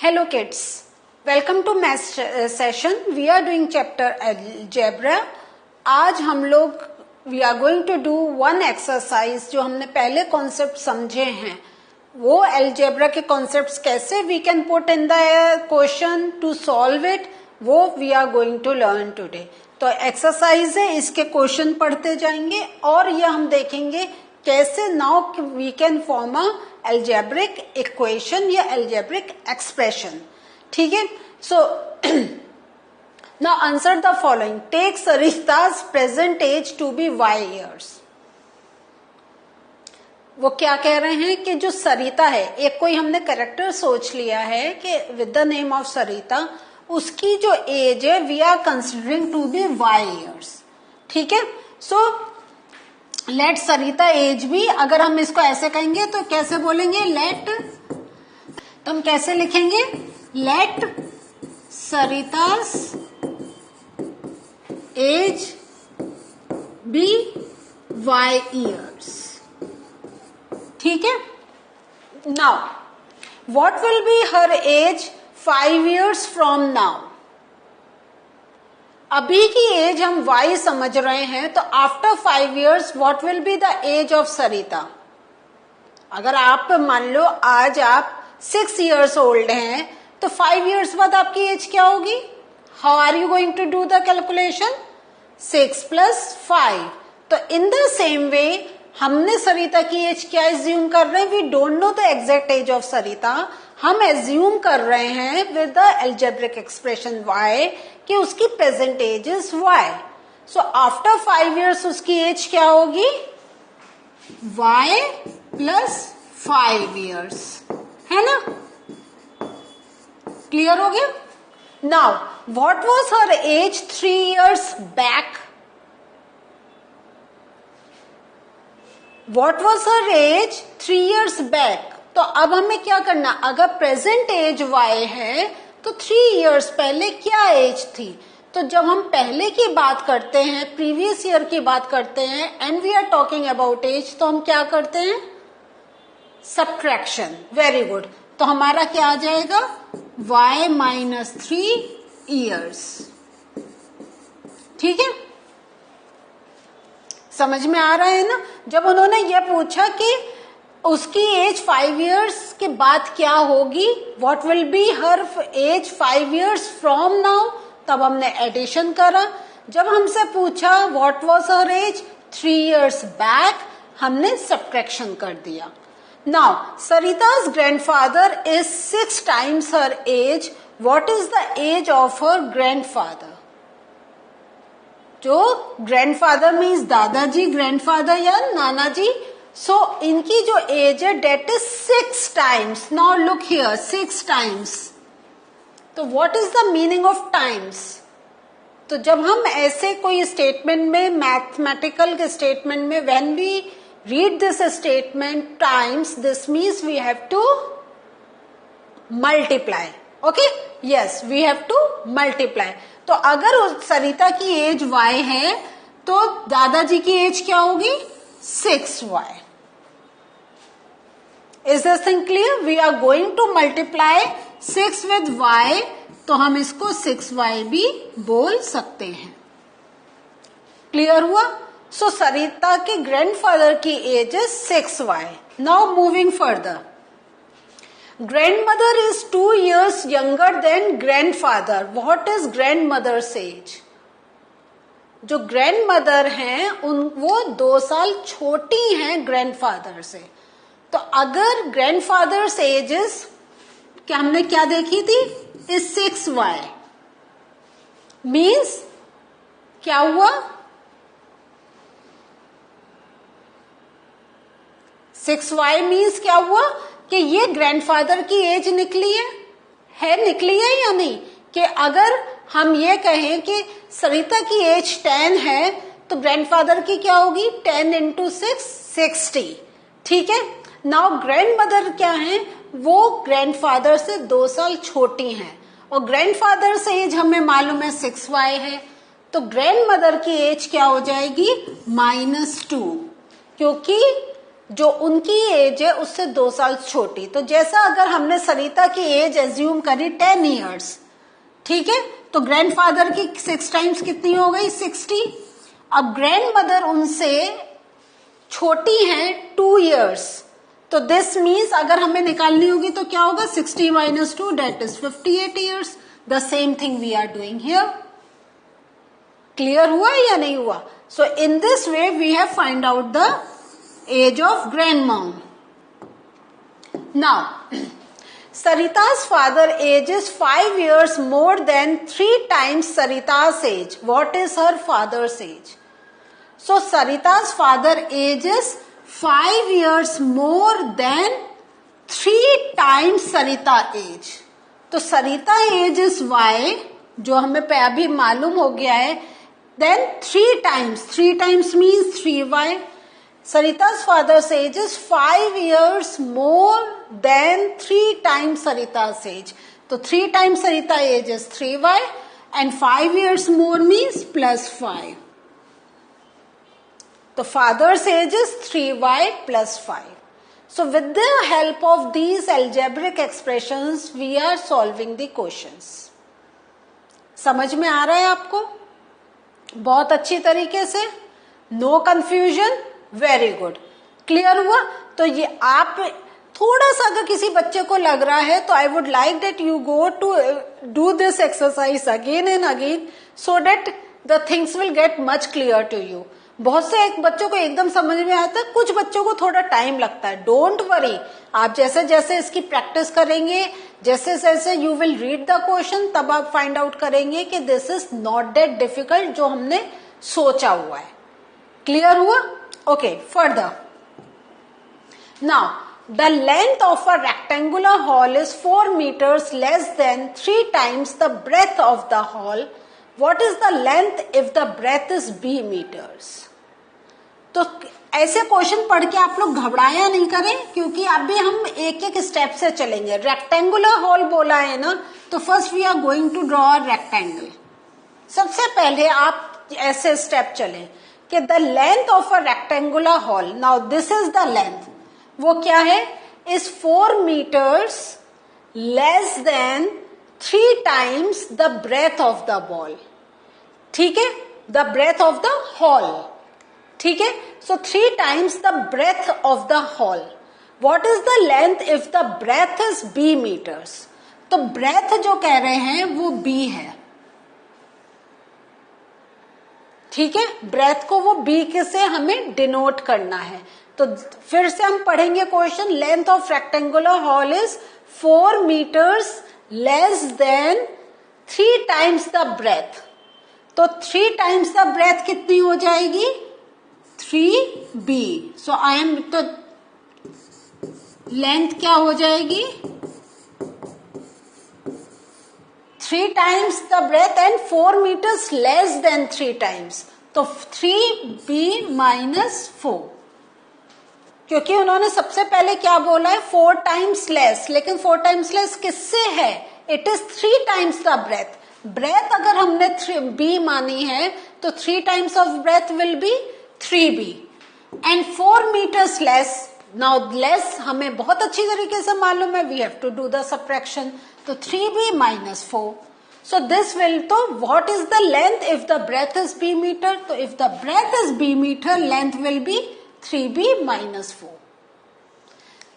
Hello kids, welcome to math session. We are doing chapter algebra. आज हम लोग we are going to do one exercise जो हमने पहले कॉन्सेप्ट समझे हैं. वो algebra के कॉन्सेप्ट्स कैसे we can put in the question to solve it, वो we are going to learn today. तो एक्सरसाइज है, इसके क्वेश्चन पढ़ते जाएंगे और ये हम देखेंगे कैसे now we can form a algebraic equation या algebraic expression. ठीक है. So now answer the following. Take Sarita's present age to be y years. वो क्या कह रहे हैं कि जो सरिता है, एक कोई हमने कैरेक्टर सोच लिया है कि with the name of Sarita, उसकी जो एज है we are considering to be y years. ठीक है. सो लेट सरिता एज भी, अगर हम इसको ऐसे कहेंगे तो कैसे बोलेंगे, लेट, तो हम कैसे लिखेंगे, let Sarita's age be y years. ठीक है. Now what will be her age 5 years from now. अभी की एज हम y समझ रहे हैं, तो after 5 years what will be the age of Sarita. अगर आप मान लो आज आप 6 years ओल्ड हैं, तो 5 years बाद आपकी एज क्या होगी. How are you going to do the calculation, 6 + 5. तो इन द सेम वे हमने सरिता की एज क्या एज्यूम कर रहे हैं, we don't know the exact age of Sarita. हम एज्यूम कर रहे हैं with the algebraic expression y कि उसकी present age is y. So after 5 years उसकी एज क्या होगी, y + 5 years, है ना. क्लियर हो गया. Now what was her age 3 years back. What was her age 3 years back. तो अब हमें क्या करना, अगर प्रेजेंट एज y है तो 3 years पहले क्या एज थी. तो जब हम पहले की बात करते हैं, प्रीवियस ईयर की बात करते हैं, and we are talking about age, तो हम क्या करते हैं, सब्ट्रैक्शन. Very good. तो हमारा क्या आ जाएगा, y - 3 years. ठीक है. समझ में आ रहा है ना. जब उन्होंने ये पूछा कि उसकी एज 5 years के बाद क्या होगी, what will be her age 5 years from now, तब हमने एडिशन करा. जब हमसे पूछा what was her age 3 years back, हमने सब्ट्रैक्शन कर दिया. Now Sarita's grandfather is 6 times her age. What is the age of her grandfather. जो ग्रैंडफादर मीन्स दादाजी, ग्रैंडफादर या नाना जी. सो इनकी जो एज है that is 6 times. Now look here, 6 times. तो what is the meaning of times. तो जब हम ऐसे कोई स्टेटमेंट में, मैथमेटिकल के स्टेटमेंट में, when we read this statement times, this means we have to multiply. Okay, yes, we have to multiply. तो अगर सरिता की एज y है तो दादाजी की एज क्या होगी, 6y. Is this thing clear? We are going to multiply 6 with y, तो हम इसको 6y भी बोल सकते हैं. क्लियर हुआ. सो सरिता के ग्रैंडफादर की age is 6y. Now moving further. Grandmother is 2 years younger than grandfather. What is grandmother's age. जो ग्रैंडमदर हैं वो 2 साल छोटी हैं ग्रैंडफादर से. तो अगर ग्रैंडफादर्स एजेस क्या हमने क्या देखी थी, इज 6y. मीन्स क्या हुआ, 6y मीन्स क्या हुआ कि ये ग्रैंडफादर की एज निकली है निकली है या नहीं. कि अगर हम ये कहें कि सरिता की एज 10 है तो ग्रैंडफादर की क्या होगी, 10 × 6 60. ठीक है. नाउ ग्रैंडमदर क्या है, वो ग्रैंडफादर से 2 साल छोटी हैं और ग्रैंडफादर से एज हमें मालूम है 6y है. तो ग्रैंडमदर की एज क्या हो जाएगी, -2, क्योंकि जो उनकी एज है उससे 2 साल छोटी। तो जैसा अगर हमने सरिता की एज एज्यूम करी 10 ईयर्स, ठीक है, तो ग्रैंडफादर की 6 टाइम्स कितनी हो गई 60। अब ग्रैंडमदर उनसे छोटी है 2 ईयर्स, तो दिस मीन्स अगर हमें निकालनी होगी तो क्या होगा 60 minus 2 that is 58 years. The same thing we are doing here. Clear हुआ या नहीं हुआ? So in this way we have find out the age of grand mom. Now Sarita's father age is 5 years more than 3 times Sarita's age. What is her father's age? So Sarita's father age is 5 years more than 3 times Sarita age. तो Sarita age is Y, जो हमें अभी मालूम हो गया है, then 3 times means 3Y. Sarita's father's age is 5 years more than 3 times Sarita's age. तो 3 times Sarita age is 3Y and 5 years more means plus 5. तो father's age is 3Y plus 5. So with the help of these algebraic expressions we are solving the questions. समझ में आ रहा है आपको? बहुत अच्छी तरीके से, no confusion, very good. Clear हुआ? तो ये आप थोड़ा सा अगर किसी बच्चे को लग रहा है तो I would like that you go to do this exercise again and again so that the things will get much clear to you. बहुत से एक बच्चों को एकदम समझ में आता है, कुछ बच्चों को थोड़ा टाइम लगता है। डोंट वरी, आप जैसे जैसे इसकी प्रैक्टिस करेंगे, जैसे जैसे you will read the question, तब आप फाइंड आउट करेंगे कि this is not that difficult जो हमने सोचा हुआ है। क्लियर हुआ? Okay, further. Now, the length of a rectangular hall is 4 meters less than 3 times the breadth of the hall. What is the length if the breadth is b meters? तो ऐसे question पढ़ के आप लोग घबराया नहीं करें, क्योंकि अभी हम एक एक स्टेप से चलेंगे। रेक्टेंगुलर हॉल बोला है ना, तो first we are going to draw a rectangle. सबसे पहले आप ऐसे स्टेप चलें कि the length of a rectangular hall, now this is the length, वो क्या है, is 4 meters less than 3 times the breadth of the ball. ठीक है, the breadth of the hall, ठीक है, so 3 times the breadth of the hall. What is the length if the breadth is b meters? तो breath जो कह रहे हैं वो b है, ठीक है, ब्रेथ को वो बी के से हमें डिनोट करना है। तो फिर से हम पढ़ेंगे question. Length of rectangular hall is 4 meters less than 3 times the breadth. तो 3 times द ब्रेथ कितनी हो जाएगी 3b। सो आई एम, तो लेंथ क्या हो जाएगी 3 times the breadth and 4 meters less than 3 times. तो 3b minus 4, क्योंकि उन्होंने सबसे पहले क्या बोला है 4 times less, लेकिन 4 times less किससे है, इट इज 3 times the breadth। ब्रेथ अगर हमने b मानी है तो 3 times of breadth will be 3b and 4 meters less। Now less हमें बहुत अच्छी तरीके से मालूम है, we have to do the subtraction. तो 3b minus 4, so this will, तो what is the length if the breadth is b meter? तो if the breadth is b meter, length will be 3b minus 4।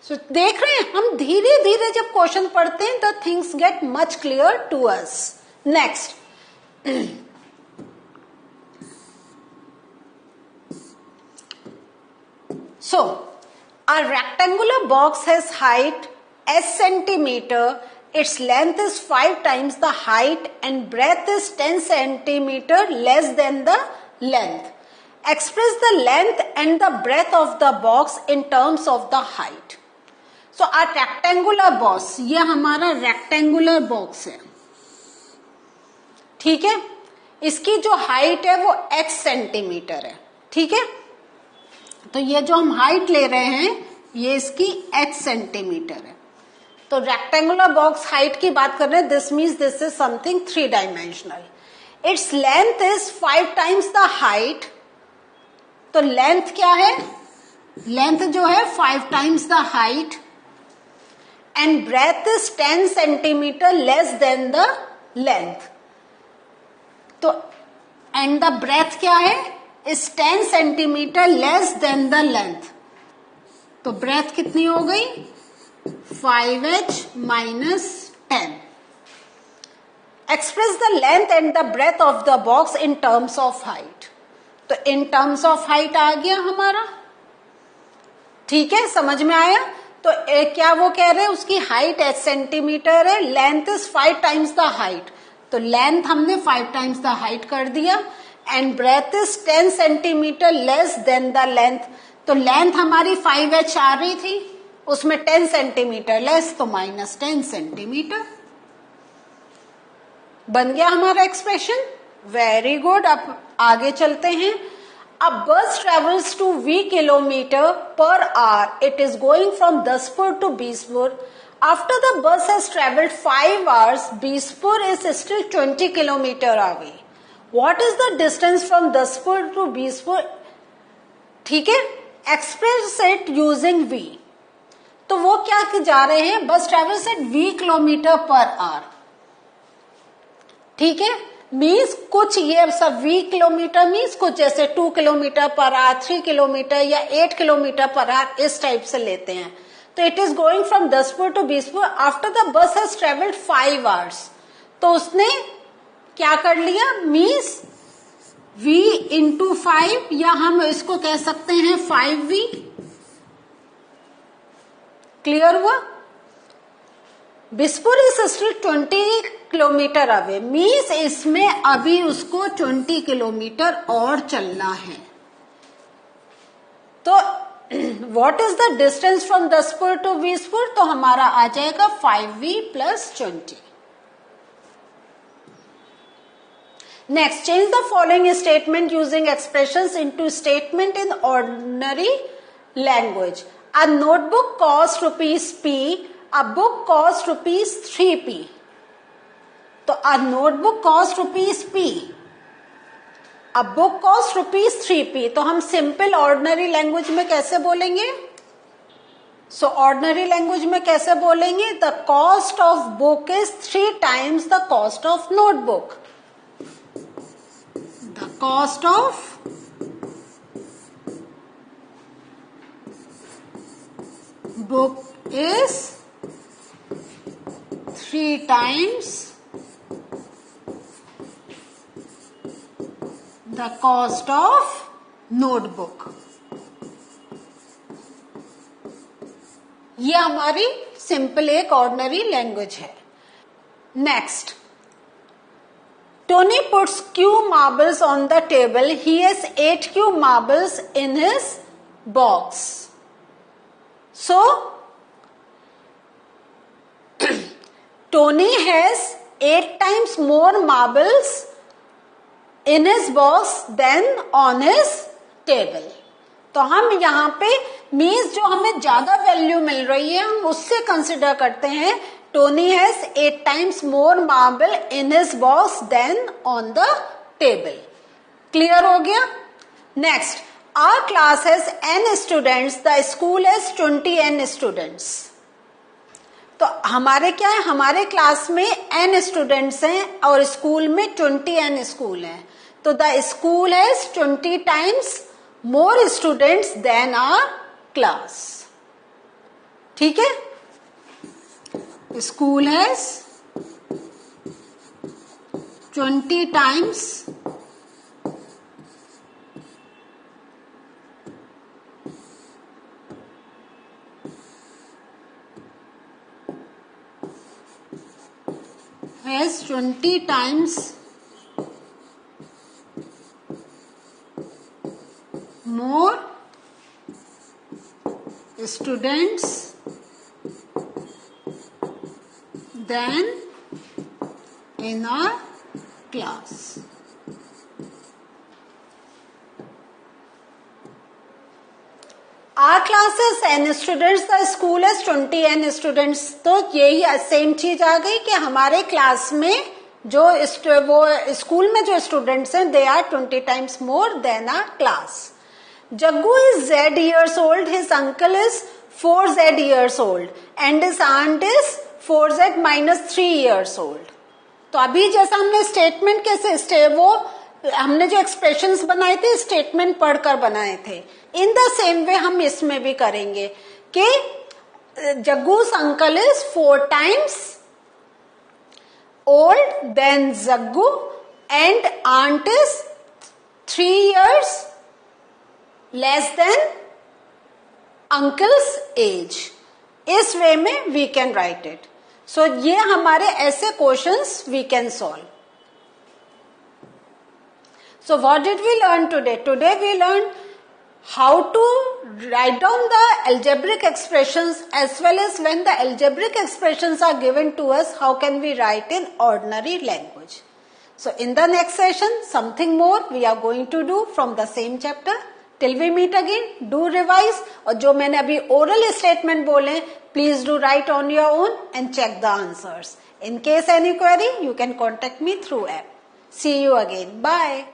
so देख रहे हैं, हम धीरे धीरे जब क्वेश्चन पढ़ते हैं the things get much clear to us। next so a rectangular box has height s centimeter, its length is 5 times the height and breadth is 10 centimeter less than the length. Express the length and the breadth of the box in terms of the height. So a rectangular box, ये हमारा rectangular box है, ठीक है, इसकी जो height है वो x centimetre है, ठीक है, तो ये जो हम हाइट ले रहे हैं ये इसकी x सेंटीमीटर है। तो रेक्टेंगुलर बॉक्स हाइट की बात कर रहे हैं, this means this is something 3 dimensional. Its length is 5 times the height, तो लेंथ क्या है लेंथ जो है 5 times the height and breadth is 10 centimetre less than the length. तो एंड द ब्रेथ क्या है, is 10 centimetre less than the length. तो breadth कितनी हो गई, 5h minus 10। Express the length and the breadth of the box in terms of height. तो in terms of height आ गया हमारा, ठीक है, समझ में आया। तो क्या वो कह रहे हैं उसकी हाइट 8 सेंटीमीटर है, length is 5 times the height. तो लेंथ हमने 5 टाइम्स द हाइट कर दिया and breadth is 10 centimetre less than the length. तो लेंथ हमारी 5h आ रही थी, उसमें 10 सेंटीमीटर लेस, तो माइनस 10 सेंटीमीटर बन गया हमारा एक्सप्रेशन। Very good. अब आगे चलते हैं। A bus travels to V kilometer per hour. It is going from Daspur to Bispur. After the bus has traveled 5 hours, Bispur is still 20 kilometer away. What is the distance from Daspur to Bispur? ठीक है, express it using V. तो वो क्या जा रहे हैं, बस travels eight V kilometre per hour, ठीक है। मीन्स कुछ ये सब V किलोमीटर मीन्स कुछ जैसे 2 किलोमीटर पर आवर, 3 किलोमीटर या 8 किलोमीटर पर आवर, इस टाइप से लेते हैं। तो it is going from Daspur to Bispur after the bus has travelled 5 hours. तो उसने क्या कर लिया, मीन्स V इंटू 5, या हम इसको कह सकते हैं 5V। क्लियर हुआ। Bispur is still 20 kilometre away, means इसमें अभी उसको 20 किलोमीटर और चलना है। तो what is the distance from Daspur to Bispur, तो हमारा आ जाएगा 5V plus 20। Next, change the following statement using expressions into statement in ordinary language. A notebook cost ₹P, a book cost ₹3P. तो a notebook cost ₹P, a book cost ₹3P. तो हम simple ordinary language में कैसे बोलेंगे, सो ordinary language में कैसे बोलेंगे, the cost of book is 3 times the cost of notebook. The cost of book is 3 times the cost of notebook. ये हमारी सिंपल एक ऑर्डिनरी लैंग्वेज है। Next, Tony puts Q marbles on the table. He has 8 Q marbles in his box. So Tony has 8 times more marbles in his box than on his table. तो हम यहाँ पे means जो हमें ज्यादा value मिल रही है हम उससे कंसिडर करते हैं Tony has 8 times more marble in his box than on the table. Clear हो गया। Next, our class has n students, the school has 20 n students. तो हमारे क्या है, हमारे क्लास में n स्टूडेंट्स हैं और स्कूल में 20 n स्कूल हैं। तो the school has 20 times more students than our class. ठीक है, school has 20 times has 20 times more students than in our class. Our class is n students, the school is 20 n students. तो यही same चीज आ गई कि हमारे class में जो वो स्कूल में जो स्टूडेंट्स हैं they are 20 times more than our class. Jaggu is Z years old, his uncle is 4Z years old and his aunt is 4Z minus 3 years old. तो अभी जैसा हमने स्टेटमेंट कैसे वो हमने जो एक्सप्रेशंस बनाए थे स्टेटमेंट पढ़कर बनाए थे, इन द सेम वे हम इसमें भी करेंगे कि Jaggu's uncle is 4 times old than Jaggu and aunt is 3 years less than uncle's age. इस वे में we can write it. So ये हमारे ऐसे questions we can solve. So what did we learn today? Today we learned how to write down the algebraic expressions as well as when the algebraic expressions are given to us, how can we write in ordinary language. So in the next session, something more we are going to do from the same chapter. Till we meet again, do revise. और जो मैंने अभी oral statement बोले, please do write on your own and check the answers. In case any query, you can contact me through app. See you again. Bye.